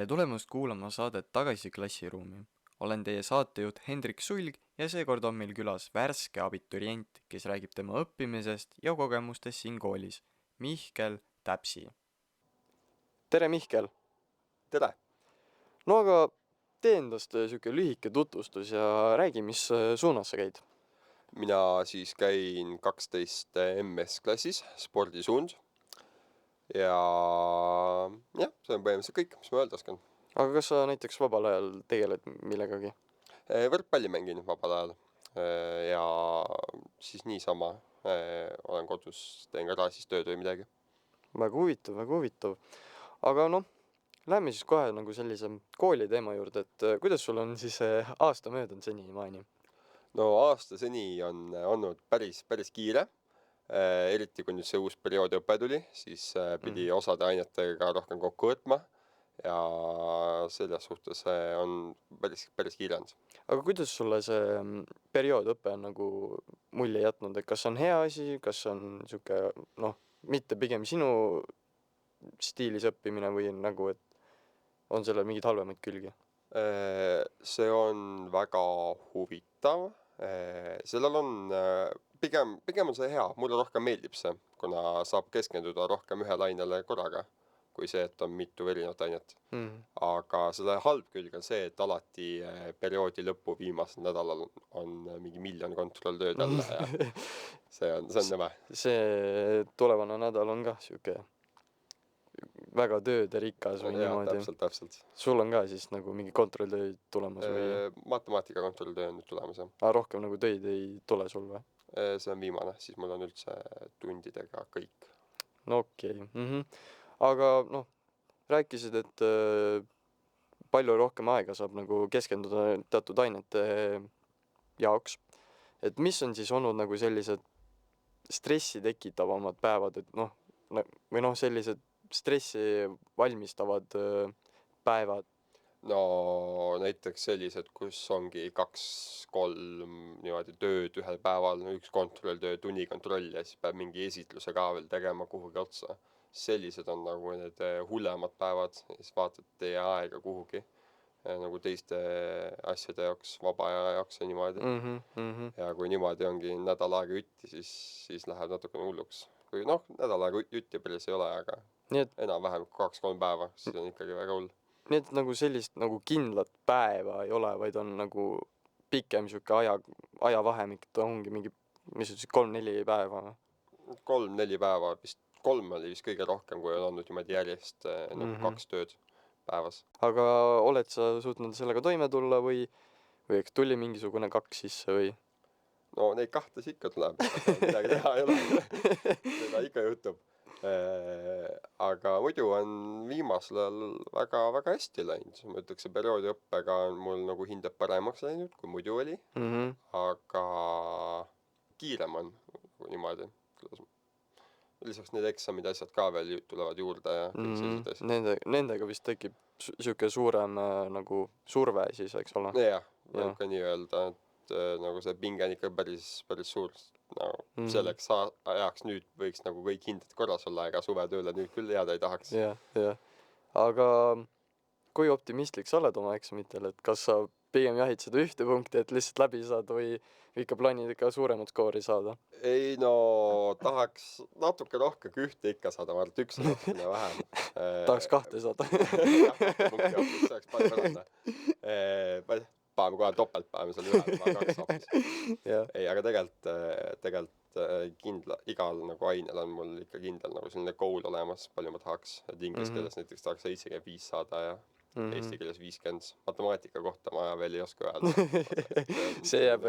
Tere tulemast kuulama saadet Tagasi klassiruumi. Olen teie saatejuht Hendrik Sulg ja seekord on meil külas värske abiturient, kes räägib tema õppimisest ja kogemustest siin koolis. Mihkel Täpsi. Tere Mihkel! Tere! No aga tee endast siuke lühike tutvustus ja räägi, mis suunas sa käid. Mina siis käin 12 MS-klassis, spordisuund. Ja jah, see on põhimõtteliselt kõik, mis ma öelda oskan. Aga kas sa näiteks vabal ajal tegeled millegagi? Võrkpalli mängin vabal ajal. Ja siis niisama olen kodus, teen garaažis tööd või midagi. Väga huvitav, väga huvitav. Aga noh, lähme siis kohe nagu sellise kooli teema juurde, et kuidas sul on siis aasta möödunud senimaani? No aasta seni on olnud päris kiire. Eriti kui nüüd see uus perioodiõpe tuli, siis pidi osade ainetega rohkem kokku võtma ja selles suhtes on päris kiire olnud. Aga kuidas sulle see perioodõpe on nagu mulje jätnud, et kas on hea asi, kas on siuke, noh, mitte pigem sinu stiilis õppimine või nagu, et on sellel mingid halvemaid külgi? See on väga huvitav. Sellel on pigem on see hea, mulle rohkem meeldib see, kuna saab keskenduda rohkem ühele ainele korraga, kui see, et on mitu erinevat ainet. Aga selle halb külg on see, et alati perioodi lõppu viimasel nädalal on mingi 1 miljon kontrolltööd jälle ja see on nõme. See tulevane nädal on kah siuke väga tööderikas või Ja, niimoodi. täpselt. Sul on ka siis nagu mingi kontrolltööd tulemas või? Matemaatika kontrolltöö on nüüd tulemas. Rohkem nagu töid ei tule sul või? See on viimane, siis mul on üldse tundidega kõik. No okei. Aga noh, rääkisid, et palju rohkem aega saab nagu keskenduda teatud ainete jaoks. Et mis on siis olnud nagu sellised stressi tekitavamad päevad, et noh, või noh, sellised stressi valmistavad päevad? No näiteks sellised, kus ongi 2-3 niimoodi tööd ühel päeval, üks kontrolltöö, tunnikontroll ja siis peab mingi esitluse ka veel tegema kuhugi otsa. Sellised on nagu need hullemad päevad ja siis vaatad teie aega kuhugi nagu teiste asjade jaoks, vaba aja jaoks ja niimoodi. Ja kui niimoodi ongi nädal aega jutti, siis läheb natukene hulluks. Kui noh, nädal aega jutti päris ei ole, aga enam-vähem 2-3 päeva, siis on ikkagi väga hull. Nii et nagu sellist nagu kindlat päeva ei ole, vaid on nagu pikem siuke ajavahemik, et ongi mingi, mis ütlesid, 3-4 päeva? 3-4 päeva, vist 3 oli vist kõige rohkem, kui on olnud niimoodi järjest nagu 2 tööd päevas. Aga oled sa suutnud sellega toime tulla või eks tuli mingisugune 2 sisse või? No neid 2 ikka tuleb, midagi teha ei ole. Seda ikka juhtub. Aga muidu on viimasel ajal väga hästi läinud. Ma ütleks, see perioodiõppega on mul nagu hinded paremaks läinud, kui muidu oli. Aga kiirem on niimoodi. Lisaks need eksamid asjad ka veel tulevad juurde ja kõik sellised asjad. Nendega vist tekib siuke suurem nagu surve siis, eks ole? Jah, võib ka nii öelda, et nagu see pinge on ikka päris suur. No, selleks ajaks nüüd võiks nagu kõik hinded korras olla, ega suvetööle nüüd küll jääda ei tahaks. Jah. Aga kui optimistlik sa oled oma eksamitel, et kas sa pigem jahid seda 1 punkti, et lihtsalt läbi saada või ikka plaanid ikka suuremat skoori saada? Ei no, tahaks natuke rohkem kui 1 ikka saada, ma arvan, et 1 on natukene vähem. Tahaks 2 saada. Jah, 2 punkti hoopis, see oleks palju paranda. Paneme kohe topelt, paneme seal üle, ma 2 hoopis. Ei, aga tegelikult igal nagu ainel on mul ikka kindel nagu selline goal olemas, palju ma tahaks. Et inglise keeles näiteks tahaks 75 saada ja eesti keeles 50. Matemaatika kohta ma veel ei oska öelda. See jääb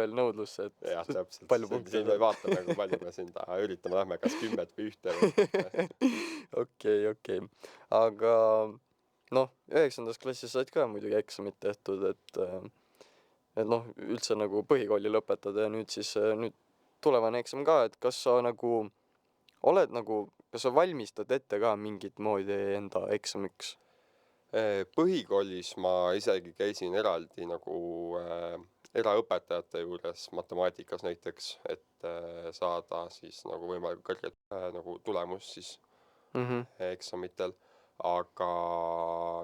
veel nõudlusse, et jah, täpselt. palju punkte. Siin vaatame, kui palju me siin üritame lähme, kas 10 või 1. Okei. Aga noh, 9. klassis said ka muidugi eksamit tehtud, et noh, üldse nagu põhikooli lõpetada ja nüüd tulevane eksam ka, et kas sa nagu oled nagu, kas sa valmistad ette ka mingit moodi enda eksamiks? Põhikoolis ma isegi käisin eraldi nagu eraõpetajate juures matemaatikas näiteks, et saada siis nagu võimalikult kõrget nagu tulemus siis eksamitel. aga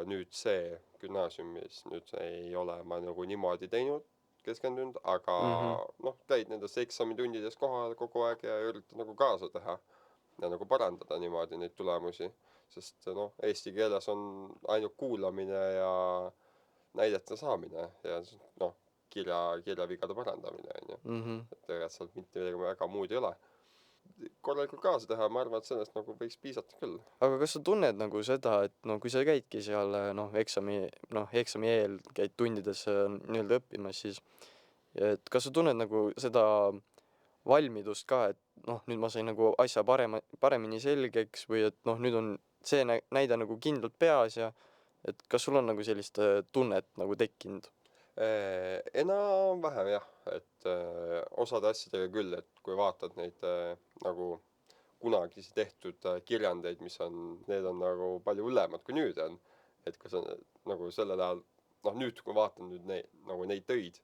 nüüd see gümnaasiumis nüüd ei ole ma nagu niimoodi teinud, keskendunud, aga noh, käid nendes eksamitundides kohal kogu aeg ja üritad nagu kaasa teha ja nagu parandada niimoodi neid tulemusi, sest noh, eesti keeles on ainult kuulamine ja näidete saamine ja noh, kirjavigade parandamine, on ju. Et tegelikult sealt mitte midagi väga muud ei ole. Korralikult kaasa teha, ma arvan, et sellest nagu võiks piisata küll. aga kas sa tunned nagu seda, et no kui sa käidki seal eksami eel käid tundides nii-öelda õppimas, siis et kas sa tunned nagu seda valmidust ka, et noh, nüüd ma sain nagu asja paremini selgeks või et noh, nüüd on see näide nagu kindlalt peas ja et kas sul on nagu sellist tunnet nagu tekkinud? Enam-vähem jah, et osade asjadega küll, et kui vaatad neid nagu kunagisi tehtud kirjandeid, need on nagu palju hullemad kui nüüd on. Et kui sa nagu sellel ajal, noh nüüd kui vaatan nüüd neid töid,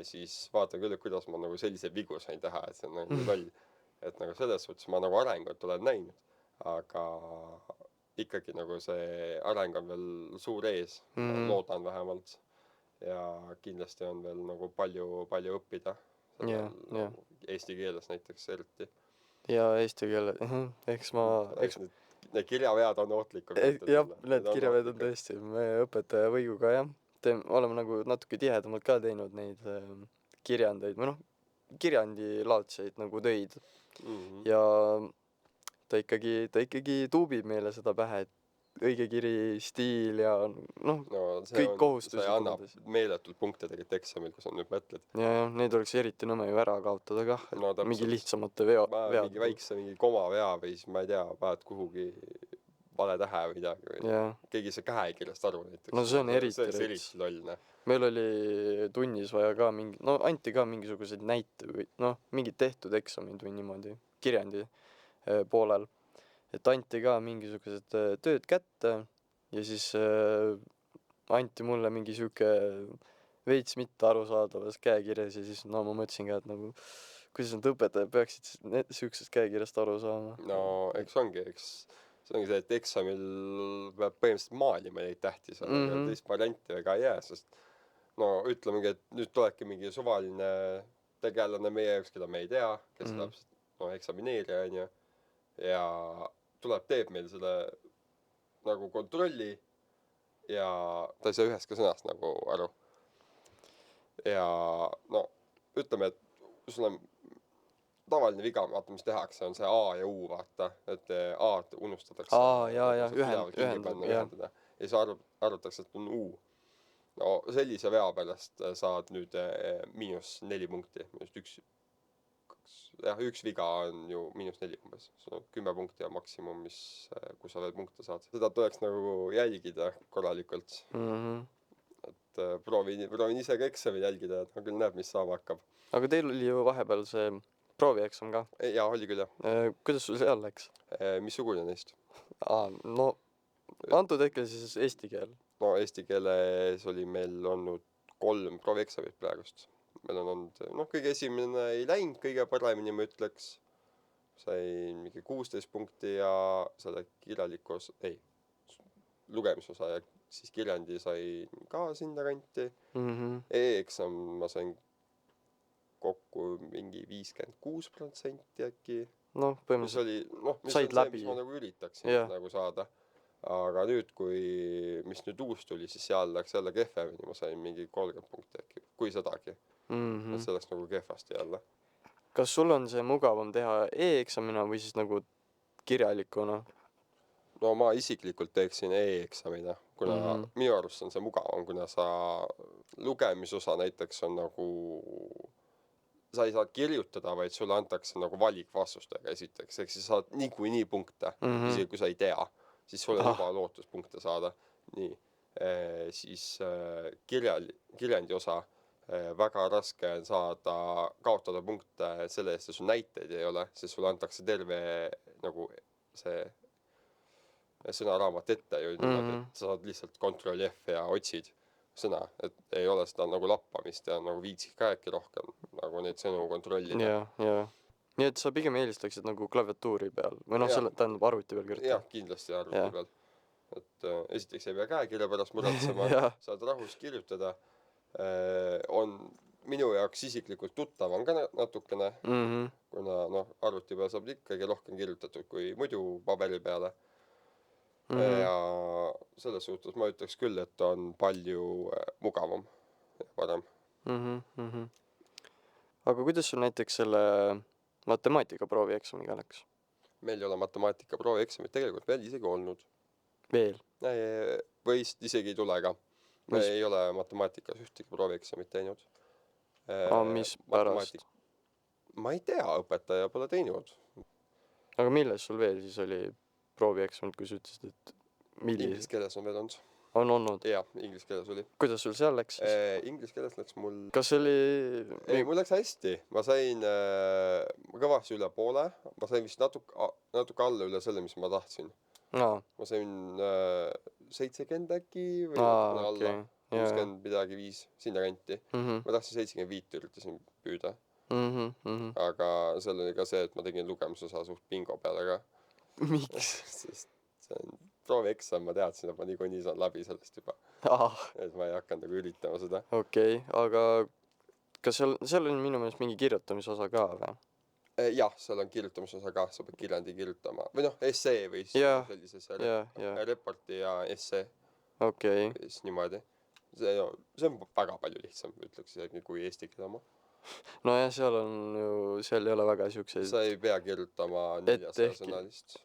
siis vaatan küll, et kuidas ma nagu selliseid vigu sain teha, et see on nagu loll. Et nagu selles suhtes ma nagu arengut olen näinud, aga ikkagi nagu see areng on veel suur ees, loodan vähemalt. Ja kindlasti on veel nagu palju õppida eesti keeles näiteks eriti. Ja eesti keele, eks Need kirjavead on ohtlikud. jah, need kirjavead on tõesti, me õpetaja võiguga jah, oleme nagu natuke tihedamalt ka teinud neid kirjandeid või noh, kirjandilaadseid nagu töid ja ta ikkagi tuubib meile seda pähe, et õige kiri, stiil ja noh, kõik kohustuslikud. See annab meeletult punkte tegelikult eksamil, kui sa nüüd mõtled. Ja, neid oleks eriti nõme ju ära kaotada kah, mingi lihtsamate vead. Mingi väikse mingi komavea või siis ma ei tea, paned kuhugi vale tähe või midagi või keegi ei saa käekirjast aru näiteks. No see on eriti loll, noh. Meil oli tunnis vaja ka anti ka mingisuguseid näite või noh, mingid tehtud eksamid või niimoodi kirjandi poolel. Et anti ka mingisugused tööd kätte ja siis anti mulle mingi siuke veits mitte arusaadavas käekirjas ja siis no ma mõtlesin ka, et nagu kuidas need õpetajad peaksid siuksest käekirjast aru saama. No eks see ongi see, et eksamil peab põhimõtteliselt maalima neid tähti seal, teist varianti väga ei jää, sest no ütlemegi, et nüüd tulebki mingi suvaline tegelane meie jaoks, keda me ei tea, kes läheb eksamineerija, on ju, ja teeb meil selle nagu kontrolli ja ta ei saa ühest ka sõnast nagu aru. Ja no ütleme, et sul on tavaline viga, vaata mis tehakse, on see A ja U, vaata, et A-d unustatakse. Ühendada. Ja siis arvatakse, et on U. No sellise vea pärast saad nüüd -4 punkti, üks viga on ju -4 umbes, sul on 10 punkti ja maksimum, kus sa veel punkte saad. Seda tuleks nagu jälgida korralikult. Et proovin ise ka eksamil jälgida, et küll näeb, mis saama hakkab. Aga teil oli ju vahepeal see proovieksam ka? Jaa, oli küll jah. Kuidas sul seal läks? Missugune neist? No antud hetkel siis eesti keel. No eesti keeles oli meil olnud 3 proovieksamit praegust. Meil on olnud, kõige esimene ei läinud kõige paremini, ma ütleks. Sain mingi 16 punkti ja selle lugemisosa ja siis kirjandi sai ka sinna kanti. E-eksam ma sain kokku mingi 56% äkki. No põhimõtteliselt said läbi. Mis ma nagu üritaksin nagu saada. Aga nüüd, mis nüüd uus tuli, siis seal läks jälle kehvemini, ma sain mingi 30 punkti äkki, kui sedagi. Et see läks nagu kehvasti jälle. Kas sul on see mugavam teha e-eksamina või siis nagu kirjalikuna? No ma isiklikult teeksin e-eksamina, kuna minu arust on see mugavam, kuna sa lugemisosa näiteks on nagu, sa ei saa kirjutada, vaid sulle antakse nagu valikvastustega esiteks, ehk siis saad niikuinii punkte, isegi kui sa ei tea, siis sul on juba lootus punkte saada. Nii, siis kirjandi osa väga raske on kaotada punkte selle eest, et sul näiteid ei ole, sest sulle antakse terve nagu see sõnaraamat ette ju, et sa saad lihtsalt Ctrl F ja otsid sõna, et ei ole seda nagu lappamist ja nagu viitsid ka äkki rohkem nagu neid sõnu kontrollida. Ja. Nii et sa pigem eelistaksid nagu klaviatuuri peal või tähendab arvuti peal kirjutada? Jah, kindlasti arvuti peal. et esiteks ei pea käekirja pärast muretsema, jah , saad rahus kirjutada. On minu jaoks isiklikult tuttavam ka natukene, kuna noh, arvuti peal saab ikkagi rohkem kirjutatud kui muidu paberi peale. Ja selles suhtes ma ütleks küll, et on palju mugavam ja parem. aga kuidas sul näiteks selle matemaatika proovieksamiga läks? Meil ei ole matemaatika proovieksamit tegelikult veel isegi olnud. Veel? Või isegi ei tule ka. Me Mis- ei ole matemaatikas ühtegi proovieksamit teinud. Mis pärast? Ma ei tea, õpetaja pole teinud. Aga milles sul veel siis oli proovieksam, kui sa ütlesid, et Inglise millised keeles on veel olnud. on olnud? Jah, inglise keeles oli. Kuidas sul seal läks siis? Inglise keeles läks mul... Kas see oli... Ei, mul läks hästi. Ma sain kõvasti üle poole. Ma sain vist natuke alla üle selle, mis ma tahtsin. Aa, Ma sain 70 äkki või aa, alla. okei. Jaa. 60 midagi 5, sinna kanti. Ma tahtsin 75 üritasin püüda. Aga seal oli ka see, et ma tegin lugemisosa suht bingo peale ka. Miks? Sest see on proovieksam, ma teadsin, et ma niikuinii saan läbi sellest juba. Aa, Et ma ei hakanud nagu üritama seda. okei. Aga kas seal on minu meelest mingi kirjutamisosa ka või? Jah, seal on kirjutamisosa ka, sa pead kirjandi kirjutama. Või noh, essee või Jah, sellises jah. reporti ja essee. Okei. Siis niimoodi. See on väga palju lihtsam, ütleks isegi, kui eesti keele oma. Nojah, seal ei ole väga siukseid... Sa ei pea kirjutama Et 400 ehkki- sõnalist.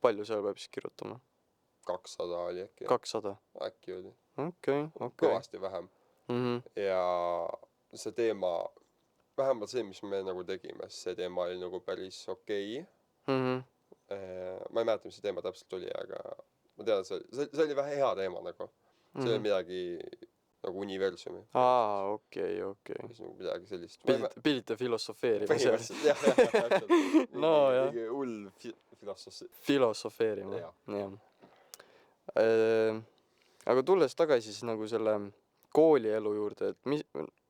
Palju seal peab siis kirjutama? 200 oli äkki. 200? Äkki oli. Okei. Kõvasti vähem. Ja see teema, vähemalt see, mis me nagu tegime, see teema oli nagu päris okei. Ma ei mäleta, mis see teema täpselt oli, aga ma tean, see oli vähe hea teema nagu. See oli midagi nagu universumi. Aa, okei. Siis nagu midagi sellist. Pidite filosofeerima seal? Põhimõtteliselt, jah. No jah. Mingi hull filosoofi. Filosofeerima, Jah. jah. Aga tulles tagasi siis nagu selle koolielu juurde, et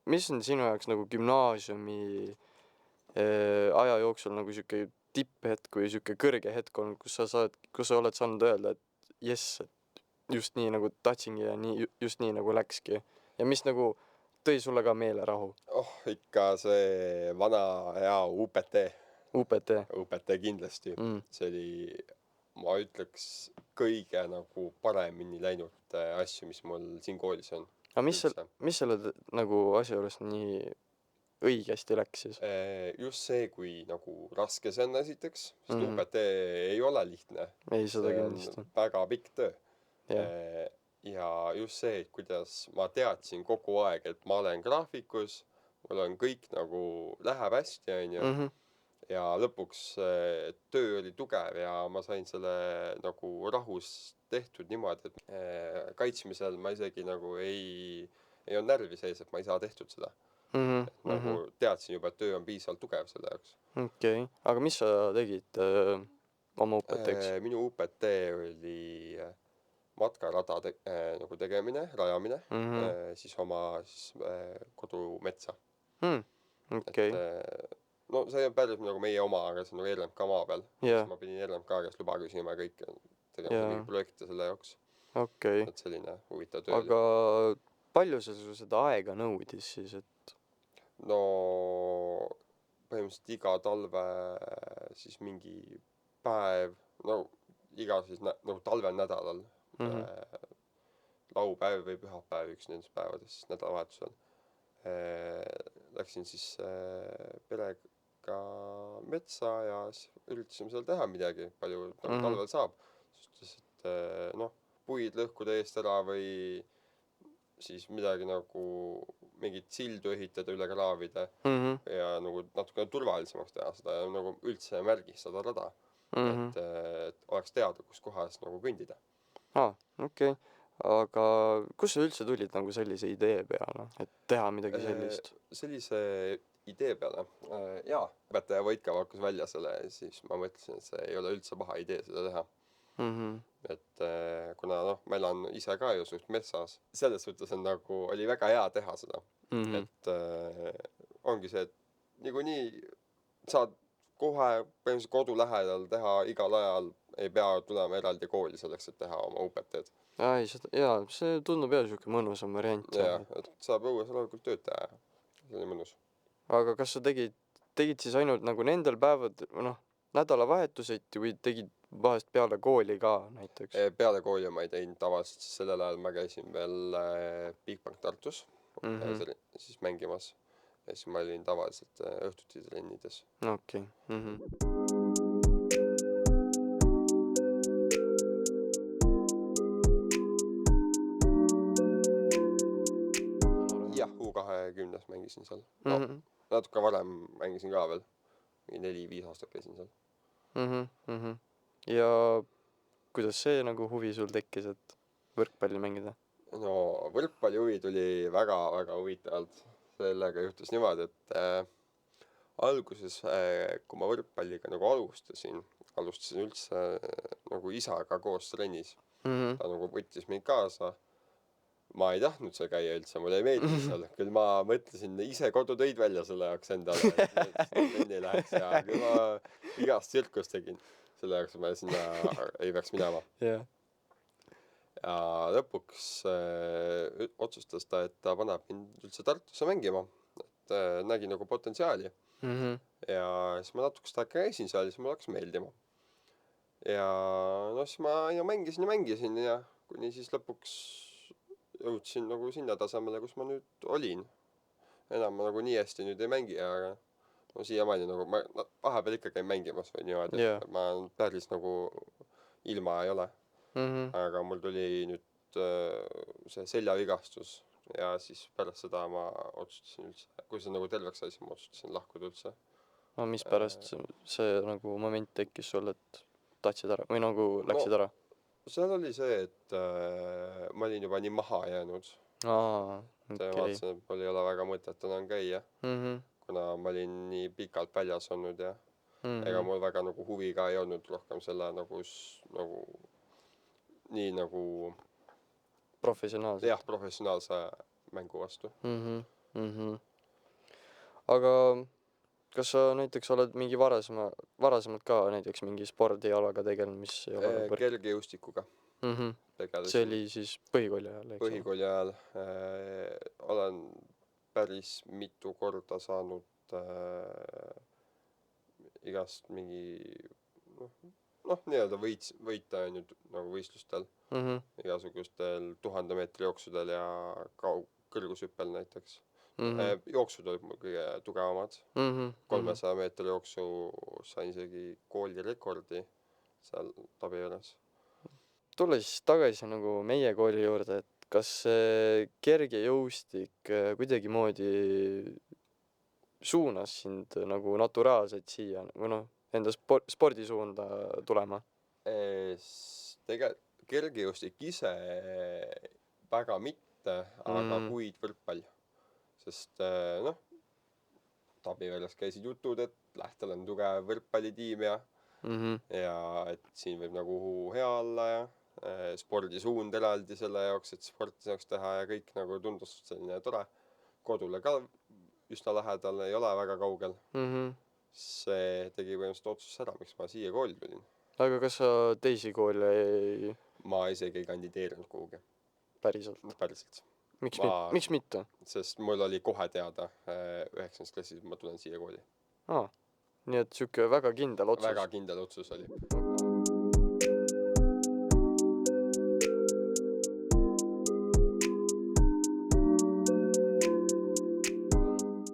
mis on sinu jaoks nagu gümnaasiumi aja jooksul nagu siuke tipphetk või siuke kõrge hetk olnud, kus sa oled saanud öelda, et jess, et just nii nagu tahtsingi ja just nii nagu läkski. Ja mis nagu tõi sulle ka meelerahu? Ikka see vana hea UPT. UPT kindlasti. See oli, ma ütleks, kõige nagu paremini läinud asju, mis mul siin koolis on. aga mis selle nagu asja juures nii õigesti läks siis? Just see, kui nagu raske see on esiteks, sest UPT ei ole lihtne. Ei, seda See on kindlasti. väga pikk töö. Jah. Ja just see, et kuidas ma teadsin kogu aeg, et ma olen graafikus, mul on kõik nagu läheb hästi, onju. Ja lõpuks töö oli tugev ja ma sain selle nagu rahus tehtud niimoodi, et kaitsmisel ma isegi nagu ei olnud närvi sees, et ma ei saa tehtud seda. Nagu teadsin juba, et töö on piisavalt tugev selle jaoks. Okei. Aga mis sa tegid oma UPT-ks? Minu UPT oli matkarada nagu tegemine, rajamine, siis oma kodumetsa. Okei. No see on päris nagu meie oma, aga see on nagu RMK maa peal. Jah. Ma pidin RMK käest luba küsima ja kõik tegema mingi projekte selle jaoks. Okei. Et selline huvitav töö oli. Aga palju see sul seda aega nõudis siis, et... No põhimõtteliselt iga talve siis mingi päev, no iga siis nagu talvel nädalal, laupäev või pühapäev, üks nendest päevadest siis nädalavahetusel. Läksin siis perega metsa ja üritasime seal teha midagi, palju nagu talvel saab. Sest puid lõhkuda eest ära või siis midagi nagu mingit sildu ehitada, üle kraavida ja nagu natuke turvalisemaks teha seda ja nagu üldse märgistada rada. Et oleks teada, kus kohas nagu kõndida. Okei. Aga kus sa üldse tulid nagu sellise idee peale, et teha midagi sellist? Sellise idee peale? Jaa, õpetaja Voitkov hakkas välja selle, siis ma mõtlesin, et see ei ole üldse paha idee seda teha. Et kuna ma elan ise ka ju suht metsas, selles suhtes on nagu, oli väga hea teha seda. Et ongi see, et niikuinii saad kohe põhimõtteliselt kodu lähedal teha igal ajal ei pea tulema eraldi kooli selleks, et teha oma UPT-d. Ai, see tundub jah siuke mõnusam variant Jah, jah. et saab õues rahulikult tööd teha ja see oli mõnus. Aga kas sa tegid siis ainult nagu nendel päevadel, nädalavahetuseti või tegid vahest peale kooli ka näiteks? Peale kooli ma ei teinud tavaliselt, sest sellel ajal ma käisin veel Bigbank Tartus siis mängimas ja siis ma olin tavaliselt õhtuti trennides. Okei. Jah, U20 mängisin seal. No, natuke varem mängisin ka veel. 4-5 aastat käisin seal. Ja kuidas see nagu huvi sul tekkis, et võrkpalli mängida? No võrkpalli huvi tuli väga-väga huvitavalt. Sellega juhtus niimoodi, et alguses, kui ma võrkpalliga nagu alustasin üldse nagu isaga koos trennis. Ta nagu võttis mind kaasa. Ma ei tahtnud seal käia üldse, mulle ei meeldi seal. Küll ma mõtlesin ise kodutöid välja selle jaoks endale, et trenni läheks ja küll ma igast tsirkust tegin. Selle jaoks ma sinna ei peaks minema. Jah. Ja lõpuks otsustas ta, et ta paneb mind üldse Tartusse mängima. Et nägi nagu potentsiaali. Ja siis ma natukest aega käisin seal ja siis mulle hakkas meeldima. Ja no siis ma mängisin ja kuni siis lõpuks jõudsin nagu sinna tasemele, kus ma nüüd olin. Enam ma nagu nii hästi nüüd ei mängi, aga no siiamaani nagu ma vahepeal ikka käin mängimas või niimoodi, Jah. et ma päris nagu ilma ei ole. Aga mul tuli nüüd see seljavigastus ja siis pärast seda ma otsustasin üldse, kui see nagu terveks sai, siis ma otsustasin lahkuda üldse. No mis pärast see nagu moment tekkis sul, et tahtsid ära või nagu läksid ära? Seal oli see, et ma olin juba nii maha jäänud. Aa, See vaatasin, et mul ei ole väga mõtet enam käia, kuna ma olin nii pikalt väljas olnud ja ega mul väga nagu huvi ka ei olnud rohkem selle nagu nii nagu professionaalselt. jah, professionaalse mängu vastu. Aga kas sa näiteks oled mingi varasemalt ka näiteks mingi spordialaga tegelenud, mis ei ole Kergejõustikuga tegelesin. See oli siis põhikooli ajal, eks ole? Põhikooli ajal olen päris mitu korda saanud igast mingi nii-öelda võita on ju nagu võistlustel. Igasugustel 1000 meetri jooksudel ja kõrgushüppel näiteks. Jooksud olid mul kõige tugevamad. 300 meetri jooksu sain isegi koolirekordi seal Tabiveres. Tule siis tagasi nagu meie kooli juurde, et kas see kergejõustik kuidagimoodi suunas sind nagu naturaalselt siia või enda spordisuunda tulema? Kergejõustik ise väga mitte, aga kuid võrkpall. Sest Tabiveres käisid jutud, et Lähtel on tugev võrkpallitiim ja et siin võib nagu hea olla ja spordisuund eraldi selle jaoks, et sporti saaks teha ja kõik nagu tundus selline tore. Kodule ka üsna lähedal, ei ole väga kaugel. See tegi põhimõtteliselt otsus ära, miks ma siia kooli tulin. Aga kas sa teisi koole ei... Ma isegi ei kandideerinud kuhugi. Päriselt? Miks mitte? Sest mul oli kohe teada 9. klassis, ma tulen siia kooli. Nii et siuke väga kindel otsus? Väga kindel otsus oli.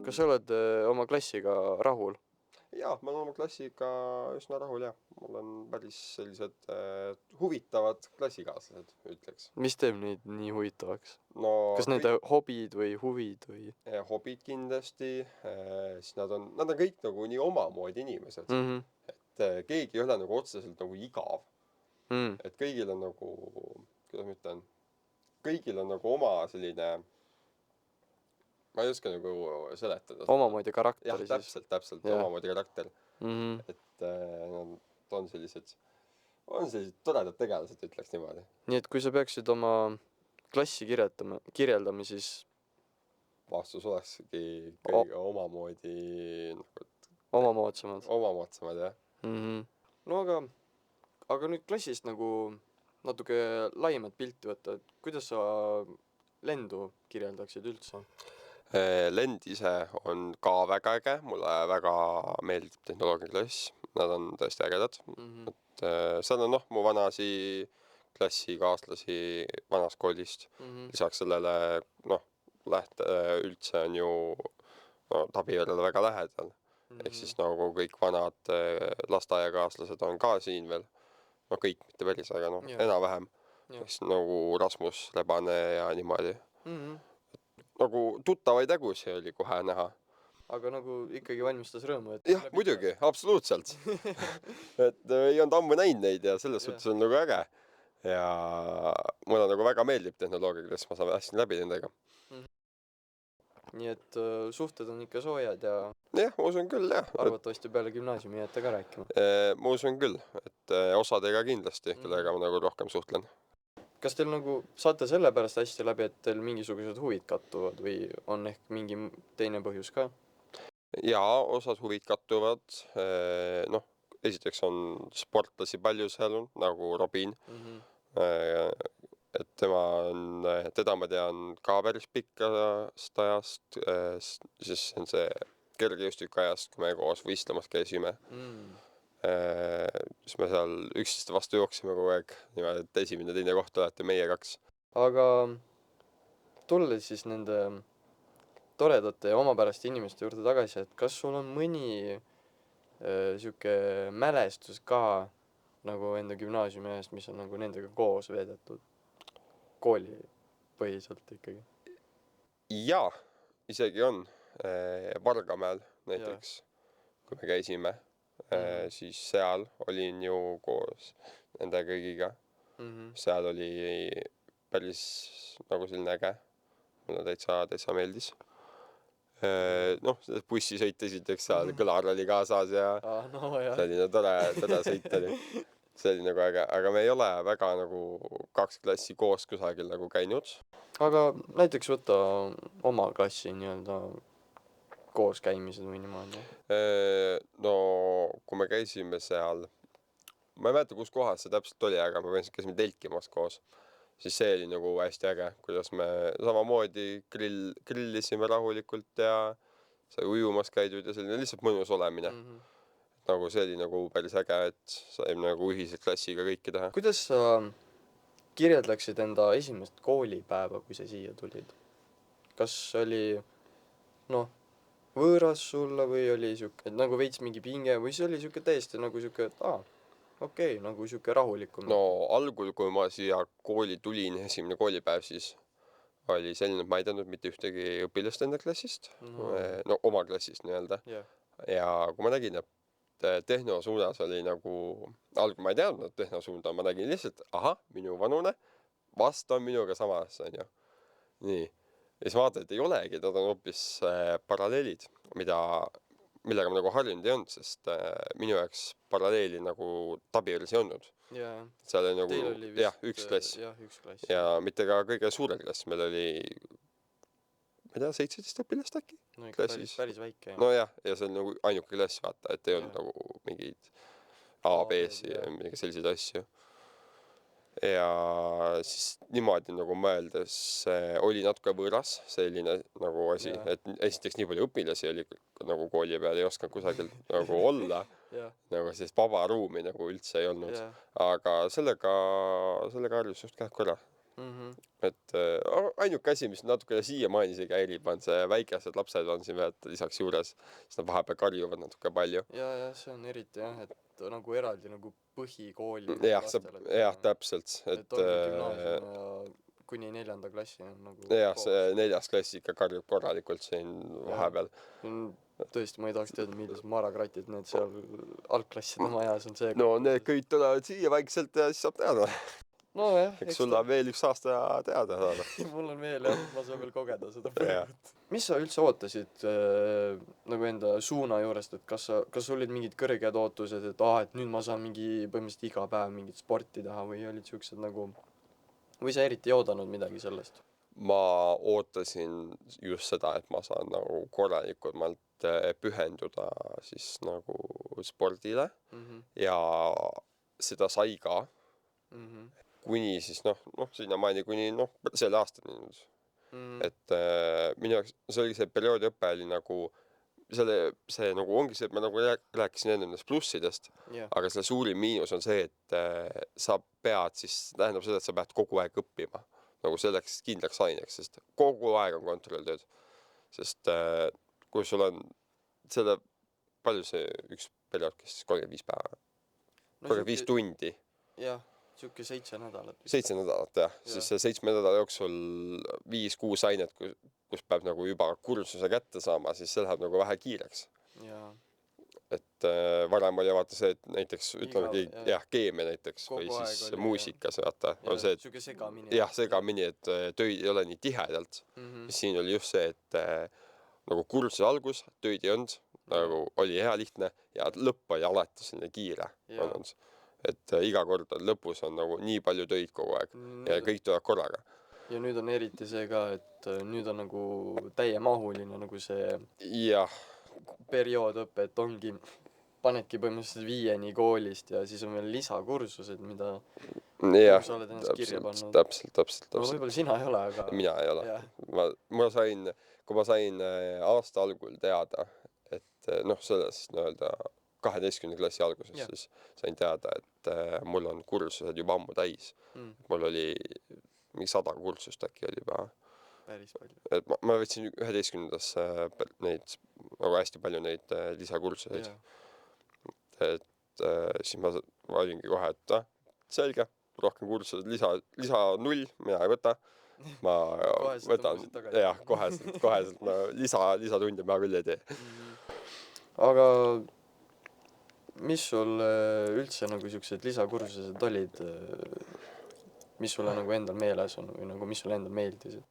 Kas sa oled oma klassiga rahul? Jaa, ma olen oma klassiga üsna rahul, jah. Mul on päris sellised huvitavad klassikaaslased, ütleks. Mis teeb neid nii huvitavaks? No, kas nende hobid või huvid või? Hobid kindlasti, siis nad on kõik nagu nii omamoodi inimesed. Et keegi ei ole nagu otseselt nagu igav. Et kõigil on nagu, kuidas ma ütlen, kõigil on nagu oma selline, ma ei oska nagu seletada. Omamoodi karakter jah, siis? Täpselt, omamoodi karakter. Et nad on sellised toredad tegelased, ütleks niimoodi. Nii et kui sa peaksid oma klassi kirjeldama, siis vastus olekski kõige omamoodi omamoodsamad, jah. No aga nüüd klassist nagu natuke laiemat pilti võtta, et kuidas sa lendu kirjeldaksid üldse? Lend ise on ka väga äge, mulle väga meeldib tehnoloogiaklass, nad on tõesti ägedad. Seal on mu vanasi klassikaaslasi vanast koolist. Lisaks sellele üldse on ju Tabiverele väga lähedal. Ehk siis nagu kõik vanad lasteaiakaaslased on ka siin veel. No kõik, mitte päris, aga Jah. enam-vähem. Jah. Ehk siis nagu Rasmus Rebane ja niimoodi. Mhm. Nagu tuttavaid nägusid oli kohe näha. Aga nagu ikkagi valmistas rõõmu, et Jah, muidugi, absoluutselt. Et ei olnud ammu näinud neid ja selles Jah. suhtes on nagu äge. Ja mulle nagu väga meeldib tehnoloogiaklass, ma saan hästi läbi nendega. nii et suhted on ikka soojad ja Jah, ma usun küll, jah. arvatavasti peale gümnaasiumi jääte ka rääkima. Ma usun küll, et osadega kindlasti, kellega ma nagu rohkem suhtlen. Kas teil nagu saate sellepärast hästi läbi, et teil mingisugused huvid kattuvad või on ehk mingi teine põhjus ka? Jaa, osad huvid kattuvad. Esiteks on sportlasi palju seal, nagu Robin. Et teda ma tean ka päris pikkast ajast, siis see on see kergejõustiku ajast, kui me koos võistlemas käisime. Siis me seal üksteist vastu jooksime kogu aeg, niimoodi, et esimene teine koht olete meie kaks. Aga tulles siis nende toredate ja omapäraste inimeste juurde tagasi, et kas sul on mõni sihuke mälestus ka nagu enda gümnaasiumi ajast, mis on nagu nendega koos veedetud kooli põhiselt ikkagi? Jaa, isegi on. Vargamäel näiteks, kui me käisime, siis seal olin ju koos nende kõigiga. Seal oli päris nagu selline äge. Mulle täitsa meeldis. Bussisõit esiteks seal, kõlar oli kaasas ja selline tore sõit oli. See oli nagu äge, aga me ei ole väga nagu 2 klassi koos kusagil nagu käinud. Aga näiteks võtta oma klassi nii-öelda koos käimised või niimoodi? No kui me käisime seal, ma ei mäleta, kus kohas see täpselt oli, aga me käisime telkimas koos. Siis see oli nagu hästi äge, kuidas me samamoodi grillisime rahulikult ja sai ujumas käidud ja selline lihtsalt mõnus olemine. Nagu see oli nagu päris äge, et saime nagu ühiselt klassiga kõike teha. Kuidas sa kirjeldaksid enda esimest koolipäeva, kui sa siia tulid? Kas oli võõras sulle või oli siuke nagu veits mingi pinge või see oli siuke täiesti nagu siuke, et okei, nagu siuke rahulikum? No algul, kui ma siia kooli tulin, esimene koolipäev, siis oli selline, et ma ei teadnud mitte ühtegi õpilast enda klassist. No oma klassist nii-öelda. Ja kui ma nägin, et tehnosuunas oli nagu, algul ma ei teadnud tehnosuunda, ma nägin lihtsalt, minu vanune, vast on minuga samas, on ju. Nii. Ja siis vaatan, et ei olegi, nad on hoopis paralleelid, millega ma nagu harjunud ei olnud, sest minu jaoks paralleeli nagu Tabiveres ei olnud. Seal oli nagu, üks klass. Ja mitte ka kõige suurem klass, meil oli, ma ei tea, 17 õpilast äkki? No ikka päris väike. No jah, ja see on nagu ainuke klass, vaata, et ei olnud nagu mingid A-B-si ja mingi selliseid asju. Ja siis niimoodi nagu mõeldes oli natuke võõras selline nagu asi, et esiteks nii palju õpilasi oli nagu kooli peal, ei osanud kusagil nagu olla, nagu sellist vaba ruumi nagu üldse ei olnud, aga sellega harjus just käed korra. Et ainuke asi, mis natuke siiamaani isegi häirib, on see väikesed lapsed on siin veel lisaks juures, siis nad vahepeal karjuvad natuke palju. Ja see on eriti et nagu eraldi nagu põhikooli jah, täpselt. Et ongi gümnaasium ja kuni 4. klassi on nagu jah, see 4. klass ikka karjub korralikult siin vahepeal. Tõesti, ma ei tahaks teada, millised marakratid need seal algklasside majas on see. No need kõik tulevad siia vaikselt ja siis saab teada. Nojah, eks sul on veel 1 aasta teada saada. Mul on veel ma saan veel kogeda seda põhivat. Mis sa üldse ootasid nagu enda suuna juurest, et kas olid mingid kõrged ootused, et nüüd ma saan mingi põhimõtteliselt iga päev mingit sporti teha või olid siuksed nagu, või sa eriti ei oodanud midagi sellest? Ma ootasin just seda, et ma saan nagu korralikult pühenduda siis nagu spordile ja seda sai ka, kuni siis sinnamaani kuni selle aastani nüüd. Et minu jaoks see oli see perioodiõpe oli nagu see nagu ongi see, et ma nagu rääkisin enne nendest plussidest, jah, aga selle suurim miinus on see, et sa pead siis, tähendab seda, et sa pead kogu aeg õppima nagu selleks kindlaks aineks, sest kogu aeg on kontrolltööd. Sest kui sul on selle, palju see üks periood kestis, 35 päeva, no 35 tundi, jah, siuke 7 nädalat vist. 7 nädalat jah, siis see 7 nädala jooksul 5-6 ainet, kus peab nagu juba kursuse kätte saama, siis see läheb nagu vähe kiireks. jaa, Et varem oli vaata see, et näiteks ütlemegi jah. jah, keemia näiteks või Kogu aeg siis oli, muusikas vaata, on see, et siuke segamini. jah, segamini, et töid ei ole nii tihedalt. Siin oli just see, et nagu kursuse algus, töid ei olnud, nagu oli hea lihtne ja lõpp oli alati selline kiire Jaa. olnud. Et iga kord lõpus on nagu nii palju töid kogu aeg ja kõik tulevad korraga. Ja nüüd on eriti see ka, et nüüd on nagu täiemahuline nagu see Jah, perioodõpe, et ongi, panedki põhimõtteliselt 5-ni koolist ja siis on veel lisakursused, mida jah, sa oled ennast kirja pannud. täpselt. No võib-olla sina ei ole, aga Mina ei ole. jah, Kui ma sain aasta algul teada, et selles nii-öelda 12. klassi alguses, Jah. siis sain teada, et mul on kursused juba ammu täis. Mul oli mingi 100 kursust äkki oli juba. päris palju. Et ma võtsin 11. neid, nagu hästi palju neid lisakursuseid. Jah. Et siis ma olingi kohe, et selge, rohkem kursused, lisa 0, mina ei võta. Ma Koheselt võtan, tõmbasid tagasi. jah, koheselt ma lisatunde ma küll ei tee. Aga mis sul üldse nagu siuksed lisakursused olid, mis sulle nagu endal meeles on või nagu mis sulle endal meeldisid?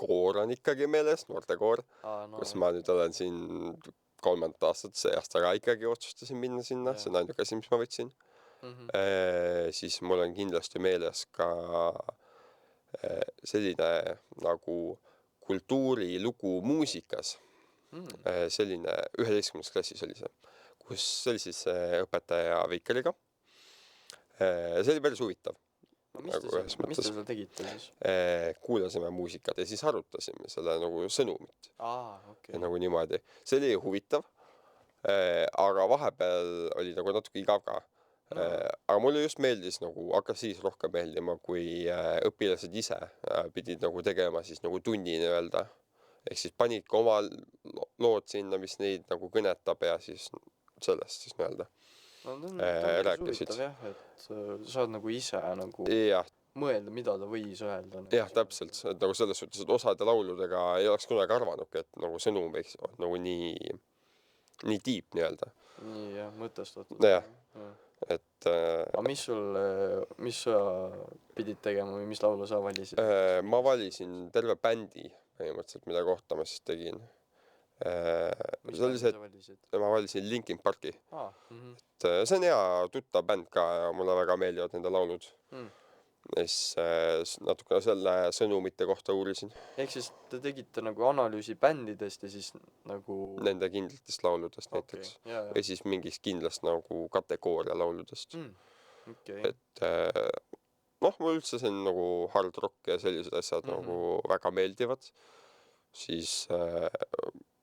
Koor on ikkagi meeles, noortekoor, No, kus ma nüüd olen siin 3. aastat, see aasta ka ikkagi otsustasin minna sinna, Jah. see on ainuke asi, mis ma võtsin. Siis mul on kindlasti meeles ka selline nagu kultuurilugu muusikas. Selline 11. klassis oli see, kus see oli siis õpetaja Veikeriga. See oli päris huvitav. mis te seal tegite siis? Kuulasime muusikat ja siis arutasime selle nagu sõnumit. Okei. Ja nagu niimoodi. See oli huvitav, aga vahepeal oli nagu natuke igav ka. Aga mulle just meeldis nagu, hakkas siis rohkem meeldima, kui õpilased ise pidid nagu tegema siis nagu tunni nii-öelda. Ehk siis panid ka oma lood sinna, mis neid nagu kõnetab ja siis sellest siis nii-öelda. No ta on rääkisid. huvitav jah, et sa saad nagu ise nagu Jah, mõelda, mida ta võis öelda. jah, täpselt, et nagu selles suhtes, et osade lauludega ei oleks kunagi arvanudki, et nagu sõnum võiks nagu nii deep nii-öelda. Nii jah, mõtestatud. Jah. Et aga mis sa pidid tegema või mis laulu sa valisid? ma valisin terve bändi põhimõtteliselt, mida kohta ma siis tegin. See oli see, et ma valisin Linkin Parki. Et see on hea tuttav bänd ka ja mulle väga meeldivad nende laulud. Ja siis natukene selle sõnumite kohta uurisin. Ehk siis te tegite nagu analüüsi bändidest ja siis nagu Nende kindlatest lauludest näiteks. Või siis mingist kindlast nagu kategooria lauludest. Okay. Et mulle üldse see on nagu hard rock ja sellised asjad nagu väga meeldivad. Siis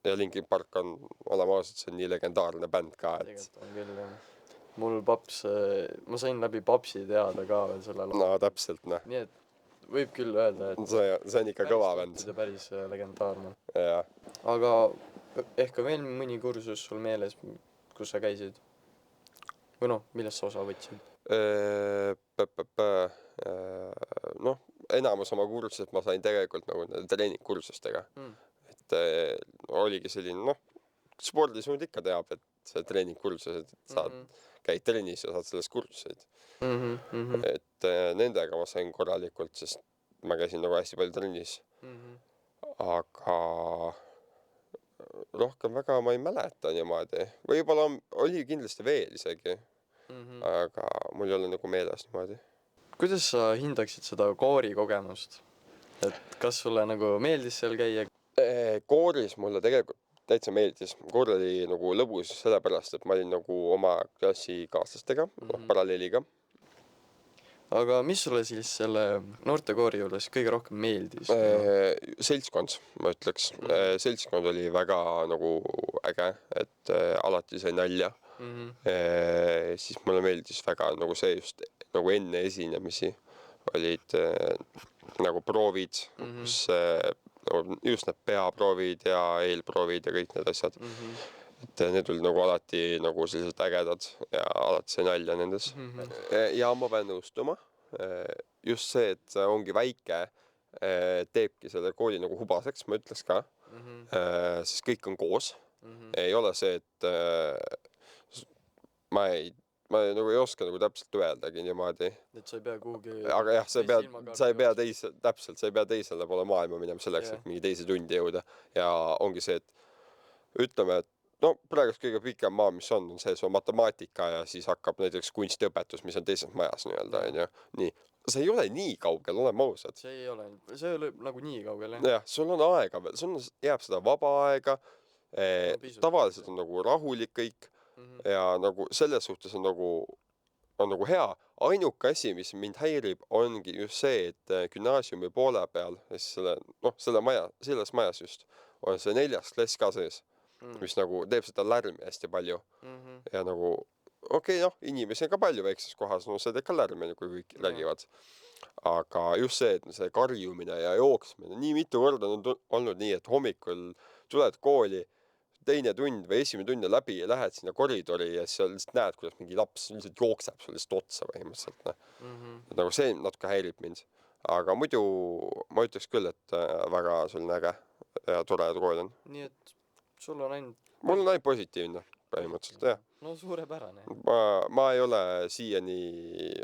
ja Linkin Park on, olema ausalt, see on nii legendaarne bänd ka, et tegelikult on küll jah. Mul paps, ma sain läbi papsi teada ka veel selle laulu. no täpselt, Nii et võib küll öelda, et see on ikka kõva bänd. Päris legendaarne. Jah. Aga ehk veel mõni kursus sul meeles, kus sa käisid? Või millest sa osa võtsid? Enamus oma kursused ma sain tegelikult nagu treeningkursustega. Et oligi selline, spordis nüüd ikka teab, et see treeningkursused, et saad, käid trennis ja saad sellest kursuseid. Et nendega ma sain korralikult, sest ma käisin nagu hästi palju trennis. Aga rohkem väga ma ei mäleta niimoodi. Võib-olla oli kindlasti veel isegi, aga mul ei ole nagu meeles niimoodi. Kuidas sa hindaksid seda koori kogemust? Et kas sulle nagu meeldis seal käia? Kooris mulle tegelikult täitsa meeldis. Kool oli nagu lõbus sellepärast, et ma olin nagu oma klassikaaslastega, paralleeliga. Aga mis sulle siis selle noortekoori juures kõige rohkem meeldis? Seltskond, ma ütleks. Seltskond oli väga nagu äge, et alati sai nalja. Siis mulle meeldis väga nagu see just nagu enne esinemisi olid nagu proovid, kus just need peaproovid ja eelproovid ja kõik need asjad. Et need olid nagu alati nagu sellised ägedad ja alati sai nalja nendes. Ja ma pean nõustuma. Just see, et ongi väike, teebki selle kooli nagu hubaseks, ma ütleks ka. Siis kõik on koos. Ei ole see, et ma nagu ei oska nagu täpselt öeldagi niimoodi. Et sa ei pea kuhugi... Aga jah, sa ei pea teisele poole maailma minema selleks, et mingi teise tundi jõuda. Ja ongi see, et ütleme, et no praegust kõige pikem maa, mis on see matemaatika ja siis hakkab näiteks kunstiõpetus, mis on teises majas nii-öelda, on ju. Nii. See ei ole nii kaugel, oleme ausad. See ei ole nagu nii kaugel, jah. Jah, sul on aega veel, sul jääb seda vaba aega, tavaliselt on nagu rahulik kõik ja nagu selles suhtes on nagu hea. Ainuke asi, mis mind häirib, ongi just see, et gümnaasiumi poole peal, selles majas just, on see 4. klass ka sees. Mis nagu teeb seda lärmi hästi palju. Ja nagu, inimesi on ka palju väikses kohas, see teeb ka lärmi, kui kõik räägivad. Aga just see, et see karjumine ja jooksmine, nii mitu korda on olnud nii, et hommikul tuled kooli, teine tund või esimene tund läbi ja lähed sinna koridori ja seal lihtsalt näed, kuidas mingi laps lihtsalt jookseb sul lihtsalt otsa põhimõtteliselt. Nagu see natuke häirib mind. Aga muidu ma ütleks küll, et väga selline äge ja tore kool on. Nii et sul on ainult... Mul on ainult positiivne, põhimõtteliselt, jah. No suurepärane. Ma ei ole siiani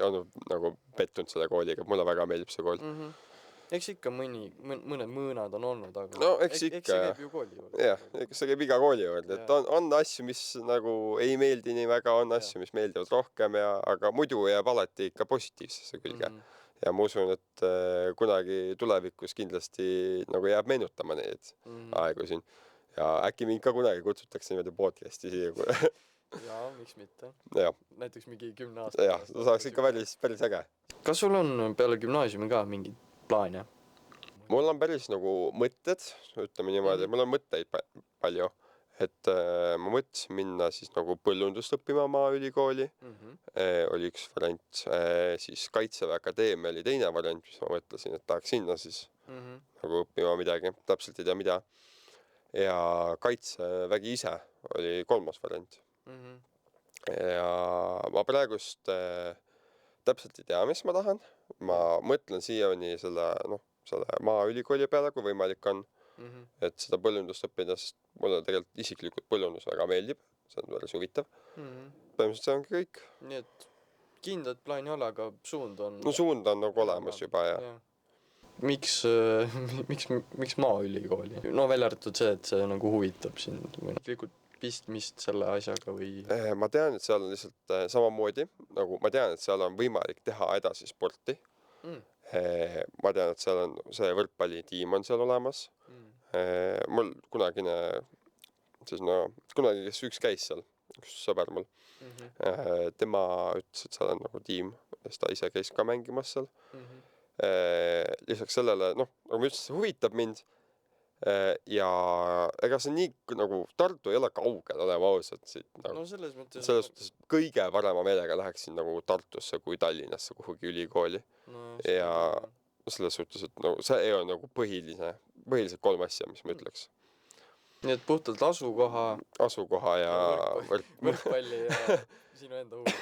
olnud nagu pettunud selle kooliga, mulle väga meeldib see kool. Eks ikka mõned mõõnad on olnud, aga no, eks see käib ju kooli juurde. Jah, see käib iga kooli juurde, et on asju, mis nagu ei meeldi nii väga, on asju, mis meeldivad rohkem, aga muidu jääb alati ikka positiivsesse külge. Ja ma usun, et kunagi tulevikus kindlasti nagu jääb meenutama neid aegu siin. Ja äkki mind ka kunagi kutsutakse niimoodi podcasti siia. Jaa, miks mitte. Ja. Näiteks mingi 10 aasta. Jah, saaks ikka päris äge. Kas sul on peale gümnaasiumi ka mingi plaane? Mul on päris nagu mõtted, ütleme niimoodi, mul on mõtteid palju. Et ma mõtlesin minna siis nagu põllundust õppima maaülikooli. Oli üks variant, siis Kaitseväe Akadeemia oli teine variant, mis ma mõtlesin, et tahaks sinna siis nagu õppima midagi, täpselt ei tea mida. Ja Kaitsevägi ise oli 3. variant. Ja ma praegust täpselt ei tea, mis ma tahan. Ma mõtlen siiani selle maaülikooli peale, kui võimalik on, et seda põllundust õppida, sest mulle tegelikult isiklikult põllundus väga meeldib. See on päris huvitav. Põhimõtteliselt see ongi kõik. Nii et kindlad plaani ei ole, aga suund on... No suund on nagu olemas juba, jah. Miks maaülikooli? No välja arvatud see, et see nagu huvitab sind või pistmist selle asjaga või... Ma tean, et seal on lihtsalt samamoodi, nagu ma tean, et seal on võimalik teha edasi sporti. Ma tean, et seal on see võrkpallitiim on seal olemas. Mul kunagine, kunagi kes üks käis seal, üks sõber mul. Tema ütles, et seal on nagu tiim, ja ta ise käis ka mängimas seal. Lisaks sellele, nagu ma ütlesin, see huvitab mind ja ega see nii nagu Tartu ei ole kaugel, olema ausad siit. No selles mõttes... Selles mõttes kõige parema meelega läheksin nagu Tartusse kui Tallinnasse kuhugi ülikooli. Ja selles suhtes, et see on nagu põhiliselt 3 asja, mis ma ütleks. Nii et puhtalt asukoha ja võrkpalli ja sinu enda huvi.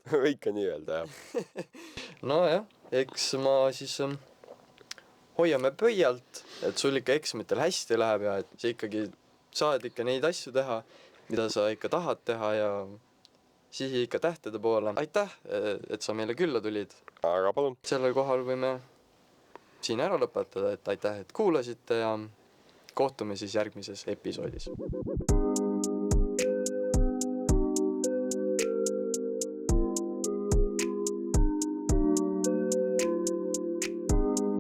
Võika nii öelda, jah. No jah, eks ma siis hoiame pöialt, et sul ikka eksamitel hästi läheb ja et sa ikkagi saad ikka neid asju teha, mida sa ikka tahad teha ja sihi ikka tähtede poole. Aitäh, et sa meile külla tulid. Aga palun. Sellel kohal võime siin ära lõpetada, et aitäh, et kuulasite ja kohtume siis järgmises episoodis.